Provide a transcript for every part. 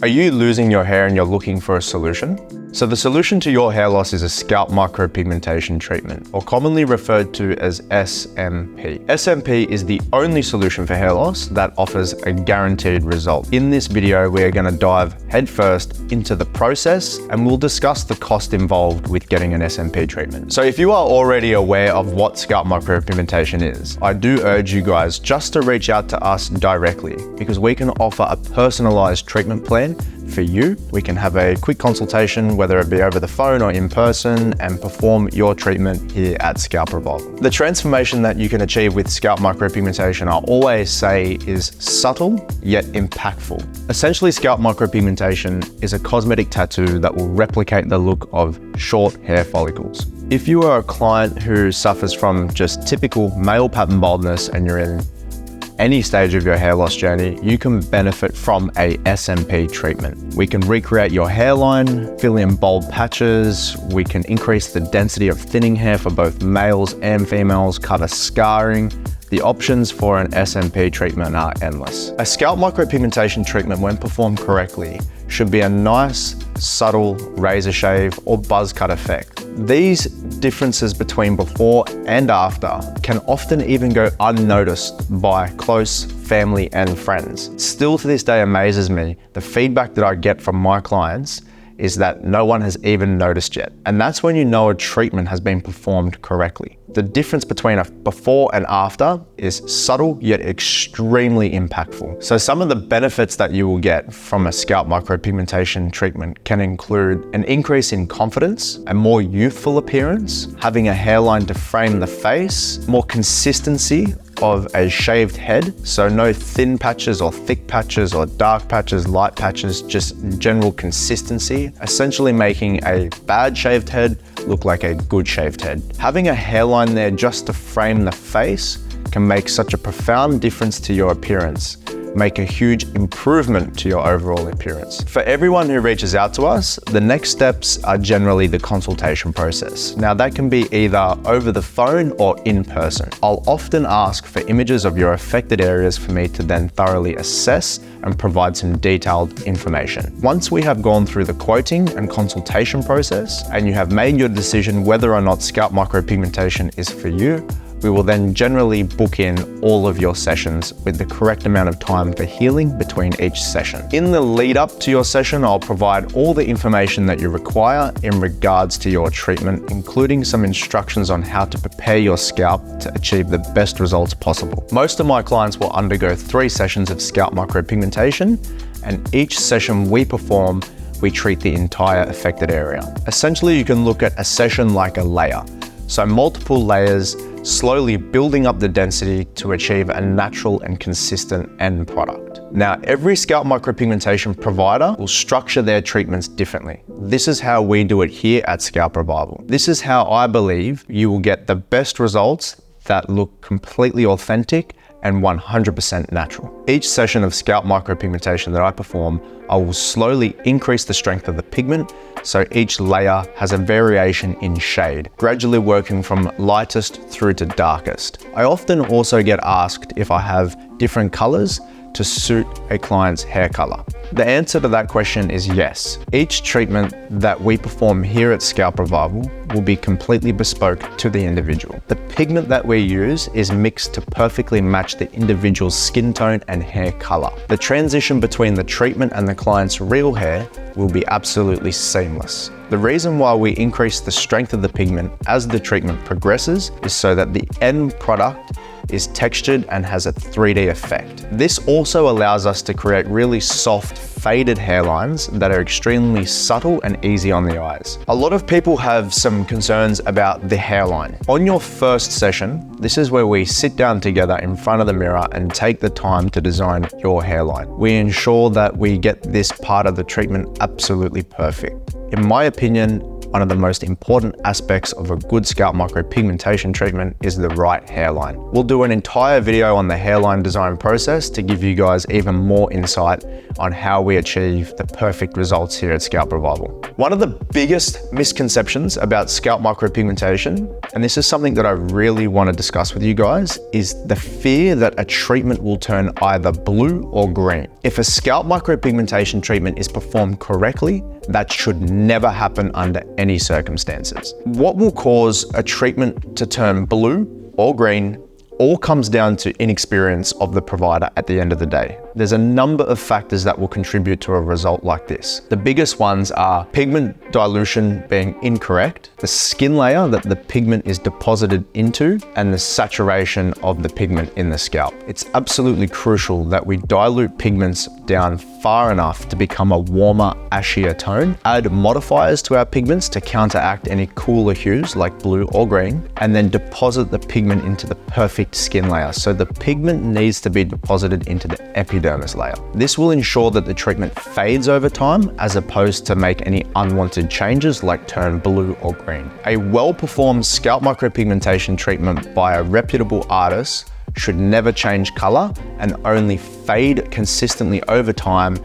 Are you losing your hair and you're looking for a solution? So the solution to your hair loss is a scalp micropigmentation treatment, or commonly referred to as SMP. SMP is the only solution for hair loss that offers a guaranteed result. In this video, we are going to dive headfirst into the process and we'll discuss the cost involved with getting an SMP treatment. So if you are already aware of what scalp micropigmentation is, I do urge you guys just to reach out to us directly because we can offer a personalized treatment plan for you. We can have a quick consultation, whether it be over the phone or in person, and perform your treatment here at Scalp Revival. The transformation that you can achieve with scalp micropigmentation, I always say, is subtle yet impactful. Essentially, scalp micropigmentation is a cosmetic tattoo that will replicate the look of short hair follicles. If you are a client who suffers from just typical male pattern baldness and you're in any stage of your hair loss journey, you can benefit from a SMP treatment. We can recreate your hairline, fill in bald patches, we can increase the density of thinning hair for both males and females, cover scarring. The options for an SMP treatment are endless. A scalp micropigmentation treatment, when performed correctly, should be a nice, subtle razor shave or buzz cut effect. These differences between before and after can often even go unnoticed by close family and friends. Still to this day amazes me, the feedback that I get from my clients is that no one has even noticed yet. And that's when you know a treatment has been performed correctly. The difference between a before and after is subtle yet extremely impactful. So some of the benefits that you will get from a scalp micropigmentation treatment can include an increase in confidence, a more youthful appearance, having a hairline to frame the face, more consistency of a shaved head, so no thin patches or thick patches or dark patches, light patches, just general consistency, essentially making a bad shaved head look like a good shaved head. Having a hairline there just to frame the face can make such a profound difference to your appearance, make a huge improvement to your overall appearance. For everyone who reaches out to us, the next steps are generally the consultation process. Now that can be either over the phone or in person. I'll often ask for images of your affected areas for me to then thoroughly assess and provide some detailed information. Once we have gone through the quoting and consultation process and you have made your decision whether or not scalp micropigmentation is for you, we will then generally book in all of your sessions with the correct amount of time for healing between each session. In the lead up to your session, I'll provide all the information that you require in regards to your treatment, including some instructions on how to prepare your scalp to achieve the best results possible. Most of my clients will undergo 3 sessions of scalp micropigmentation, and each session we perform, we treat the entire affected area. Essentially, you can look at a session like a layer. So multiple layers, slowly building up the density to achieve a natural and consistent end product. Now, every scalp micropigmentation provider will structure their treatments differently. This is how we do it here at Scalp Revival. This is how I believe you will get the best results that look completely authentic and 100% natural. Each session of scalp micropigmentation that I perform, I will slowly increase the strength of the pigment, so each layer has a variation in shade, gradually working from lightest through to darkest. I often also get asked if I have different colors to suit a client's hair color. The answer to that question is yes. Each treatment that we perform here at Scalp Revival will be completely bespoke to the individual. The pigment that we use is mixed to perfectly match the individual's skin tone and hair color. The transition between the treatment and the client's real hair will be absolutely seamless. The reason why we increase the strength of the pigment as the treatment progresses is so that the end product is textured and has a 3D effect. This also allows us to create really soft, faded hairlines that are extremely subtle and easy on the eyes. A lot of people have some concerns about the hairline. On your first session, this is where we sit down together in front of the mirror and take the time to design your hairline. We ensure that we get this part of the treatment absolutely perfect. In my opinion, one of the most important aspects of a good scalp micropigmentation treatment is the right hairline. We'll do an entire video on the hairline design process to give you guys even more insight on how we achieve the perfect results here at Scalp Revival. One of the biggest misconceptions about scalp micropigmentation, and this is something that I really want to discuss with you guys, is the fear that a treatment will turn either blue or green. If a scalp micropigmentation treatment is performed correctly, that should never happen under any circumstances. What will cause a treatment to turn blue or green all comes down to inexperience of the provider at the end of the day. There's a number of factors that will contribute to a result like this. The biggest ones are pigment dilution being incorrect, the skin layer that the pigment is deposited into, and the saturation of the pigment in the scalp. It's absolutely crucial that we dilute pigments down far enough to become a warmer, ashier tone, add modifiers to our pigments to counteract any cooler hues like blue or green, and then deposit the pigment into the perfect skin layer. So the pigment needs to be deposited into the epidermis layer. This will ensure that the treatment fades over time as opposed to make any unwanted changes like turn blue or green. A well-performed scalp micropigmentation treatment by a reputable artist should never change color and only fade consistently over time,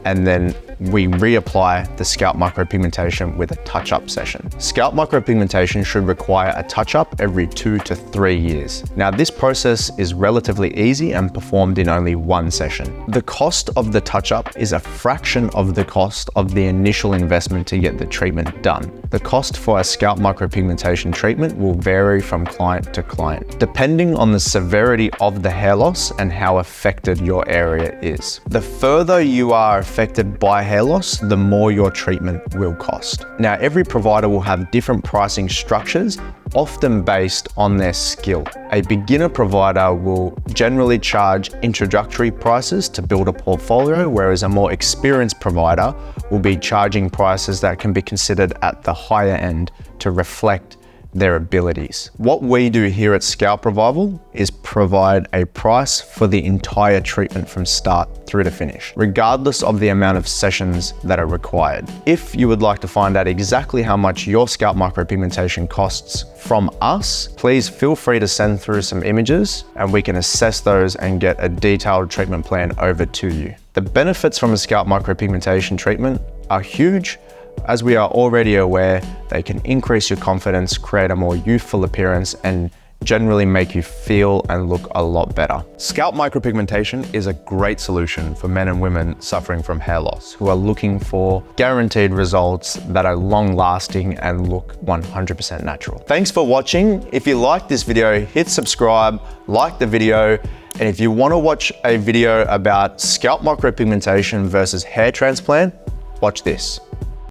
and then we reapply the scalp micropigmentation with a touch-up session. Scalp micropigmentation should require a touch-up every 2 to 3 years. Now, this process is relatively easy and performed in only one session. The cost of the touch-up is a fraction of the cost of the initial investment to get the treatment done. The cost for a scalp micropigmentation treatment will vary from client to client, depending on the severity of the hair loss and how affected your area is. The further you are affected by hair loss, the more your treatment will cost. Now, every provider will have different pricing structures, often based on their skill. A beginner provider will generally charge introductory prices to build a portfolio, whereas a more experienced provider will be charging prices that can be considered at the higher end to reflect their abilities. What we do here at Scalp Revival is provide a price for the entire treatment from start through to finish, regardless of the amount of sessions that are required. If you would like to find out exactly how much your scalp micropigmentation costs from us, please feel free to send through some images and we can assess those and get a detailed treatment plan over to you. The benefits from a scalp micropigmentation treatment are huge. As we are already aware, they can increase your confidence, create a more youthful appearance, and generally make you feel and look a lot better. Scalp micropigmentation is a great solution for men and women suffering from hair loss who are looking for guaranteed results that are long lasting and look 100% natural. Thanks for watching. If you like this video, hit subscribe, like the video, and if you want to watch a video about scalp micropigmentation versus hair transplant, watch this.